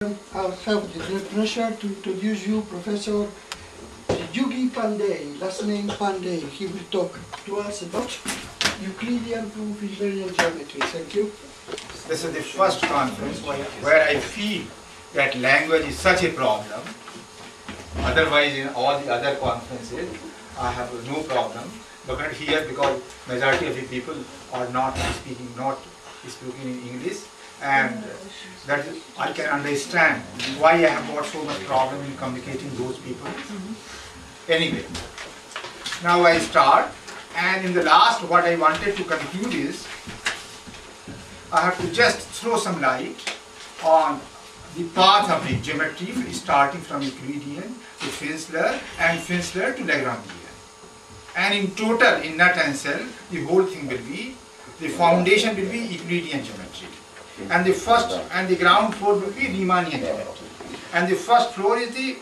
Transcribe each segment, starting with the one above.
I have the great pleasure to introduce you Professor Yugi Pandey, last name Pandey. He will talk to us about Euclidean proof in linear geometry. Thank you. This is the first conference where I feel that language is such a problem. Otherwise, in all the other conferences, I have no problem. But here, because majority of the people are not speaking in English, and that I can understand why I have got so much problem in communicating those people. Anyway, now I start, and in the last, what I wanted to conclude is, I have to just throw some light on the path of the geometry starting from Euclidean to Finsler and Finsler to Lagrangian. And in total, in nut and shell, the whole thing will be, the foundation will be Euclidean geometry. And the first and the ground floor will be Riemannian geometry. And the first floor is the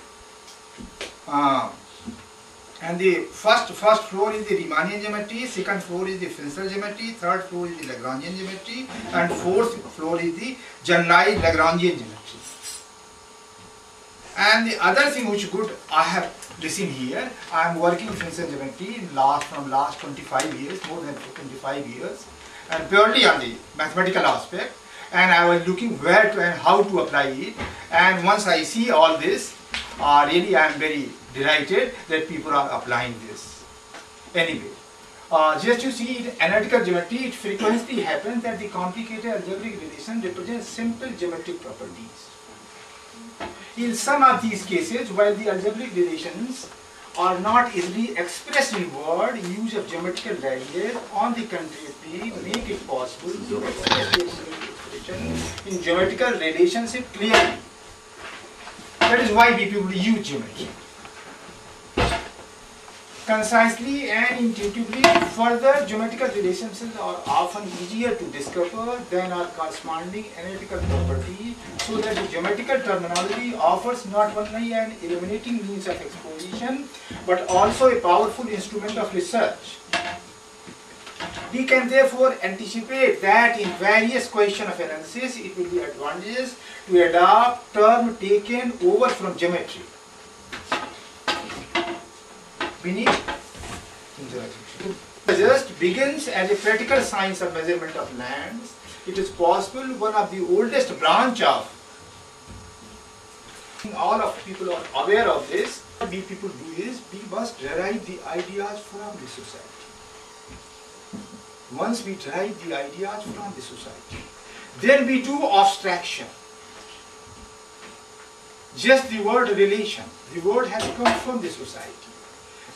first floor is the Riemannian geometry, second floor is the Finsler geometry, third floor is the Lagrangian geometry, and fourth floor is the generalized Lagrangian geometry. And the other thing which good I have written here, I am working in Finsler geometry from last 25 years, more than 25 years, and purely on the mathematical aspect. And I was looking where to and how to apply it. And once I see all this, really I am very delighted that people are applying this. Anyway, just to see in analytical geometry, it frequently happens that the complicated algebraic relation represents simple geometric properties. In some of these cases, while the algebraic relations are not easily expressed in word, use of geometrical language on the contrary make it possible to express the expression in geometrical relationship clearly. That is why we people use geometry. Concisely and intuitively, further geometrical relationships are often easier to discover than our corresponding analytical property, so that the geometrical terminology offers not only an illuminating means of exposition, but also a powerful instrument of research. We can therefore anticipate that in various questions of analysis, it will be advantageous to adopt terms taken over from geometry. Just begins as a practical science of measurement of lands. It is possible one of the oldest branch of, all of people are aware of this. What we people do is, we must derive the ideas from the society. Once we derive the ideas from the society, then we do abstraction. Just the word relation, the word has come from the society.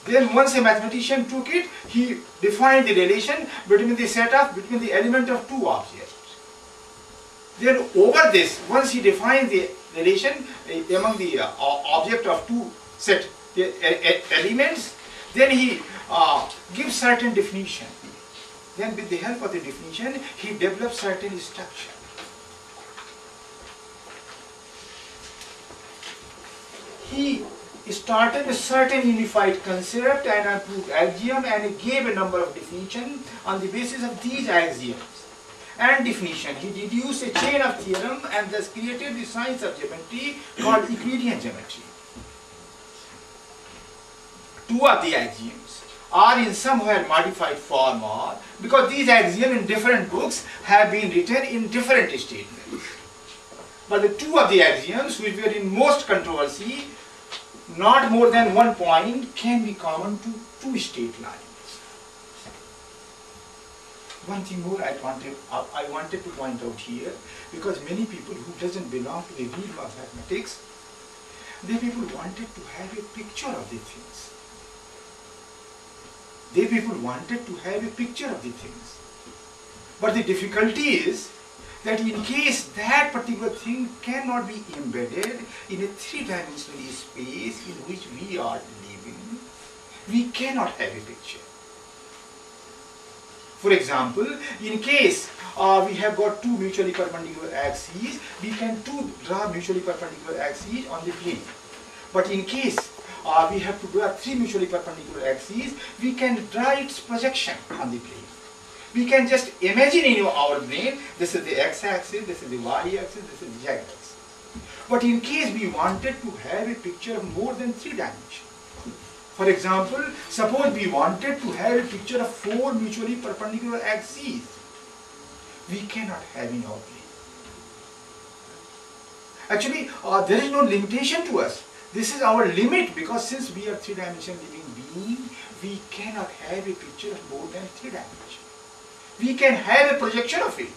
Then once a mathematician took it, he defined the relation between the element of two objects. Then over this, once he defined the relation among the object of two set elements, then he gives certain definition. Then with the help of the definition, he develops certain structure. He started a certain unified concept and a proved axiom, and he gave a number of definitions. On the basis of these axioms and definition, he deduced a chain of theorem and thus created the science of geometry called Euclidean geometry. Two of the axioms are in somewhere modified form, or because these axioms in different books have been written in different statements. But the two of the axioms which were in most controversy, not more than one point, can be common to two straight lines. One thing more I wanted to point out here, because many people who doesn't belong to the realm of mathematics, they people wanted to have a picture of the things. They people wanted to have a picture of the things. But the difficulty is that in case that particular thing cannot be embedded in a three-dimensional space in which we are living, we cannot have a picture. For example, in case we have got two mutually perpendicular axes, we can draw mutually perpendicular axes on the plane. But in case we have to draw three mutually perpendicular axes, we can draw its projection on the plane. We can just imagine in our brain, this is the x-axis, this is the y-axis, this is the z-axis. But in case we wanted to have a picture of more than 3 dimensions, for example, suppose we wanted to have a picture of 4 mutually perpendicular axes, we cannot have in our plane. Actually, there is no limitation to us. This is our limit, because since we are 3-dimensional living being, we cannot have a picture of more than 3 dimensions. We can have a projection of it.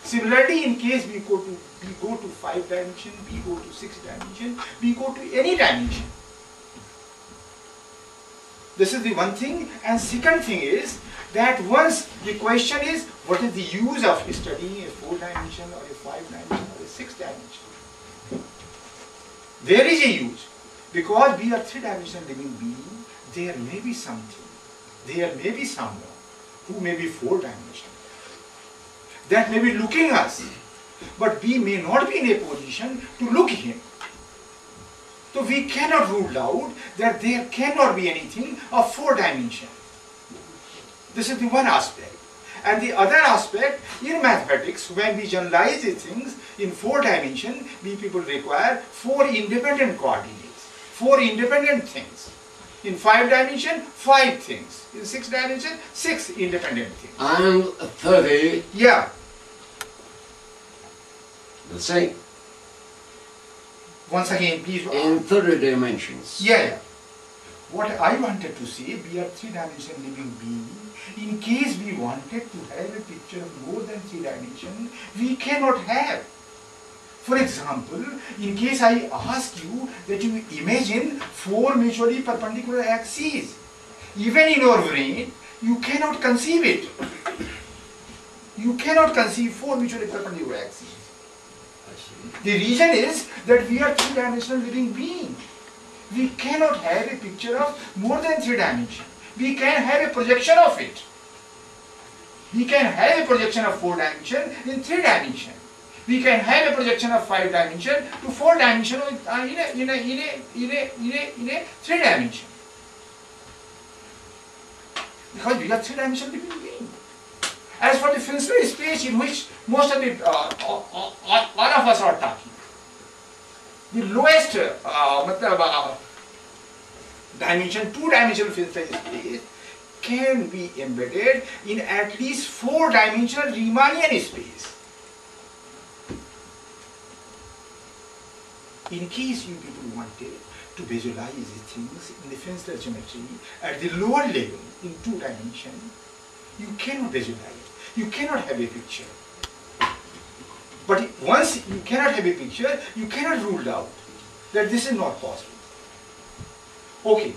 Similarly, in case we go to 5 dimension, we go to 6 dimension, we go to any dimension. This is the one thing. And second thing is that once the question is, what is the use of studying a 4 dimension or a 5 dimension or a 6 dimension? There is a use, because we are 3-dimensional living being. There may be something, there may be someone who may be 4-dimensional, that may be looking us, but we may not be in a position to look him. So we cannot rule out that there cannot be anything of 4 dimension. This is the one aspect. And the other aspect, in mathematics, when we generalize these things in 4 dimension, we people require 4 independent coordinates, 4 independent things. In 5 dimension, 5 things. In 6 dimension, 6 independent things. And 30. Yeah. The same. Once again, please. In 30 dimensions. Yeah. What I wanted to say, we are 3-dimensional living being. In case we wanted to have a picture of more than 3 dimensions, we cannot have. For example, in case I ask you that you imagine 4 mutually perpendicular axes, even in your brain, you cannot conceive it. You cannot conceive 4 mutually perpendicular axes. The reason is that we are 3-dimensional living beings. We cannot have a picture of more than 3 dimensions. We can have a projection of it. We can have a projection of 4 dimensions in 3 dimensions. We can have a projection of 5 dimensions to 4 dimensions in a 3 dimension. Because we are 3-dimensional living beings. As for the Finsbury space, in which most of the all of us are talking, the lowest dimension, 2-dimensional Finsbury space, can be embedded in at least 4-dimensional Riemannian space. In case you people wanted to visualize these things in the Finsbury geometry at the lower level in 2 dimensions, you cannot visualize. You cannot have a picture. But once you cannot have a picture, you cannot rule out that this is not possible. Okay.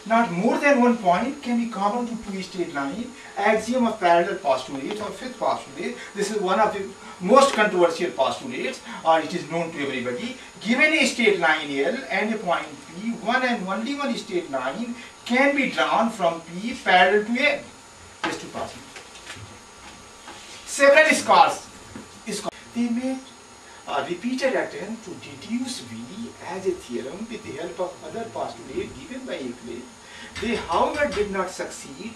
Not more than one point can be common to 2 straight lines. Axiom of parallel postulate or 5th postulate. This is one of the most controversial postulates, or it is known to everybody. Given a straight line L and a point P, one and only one straight line can be drawn from P parallel to N. Just to pass it. Several scholars they made a repeated attempt to deduce V as a theorem with the help of other postulates given by Euclid. They, however, did not succeed.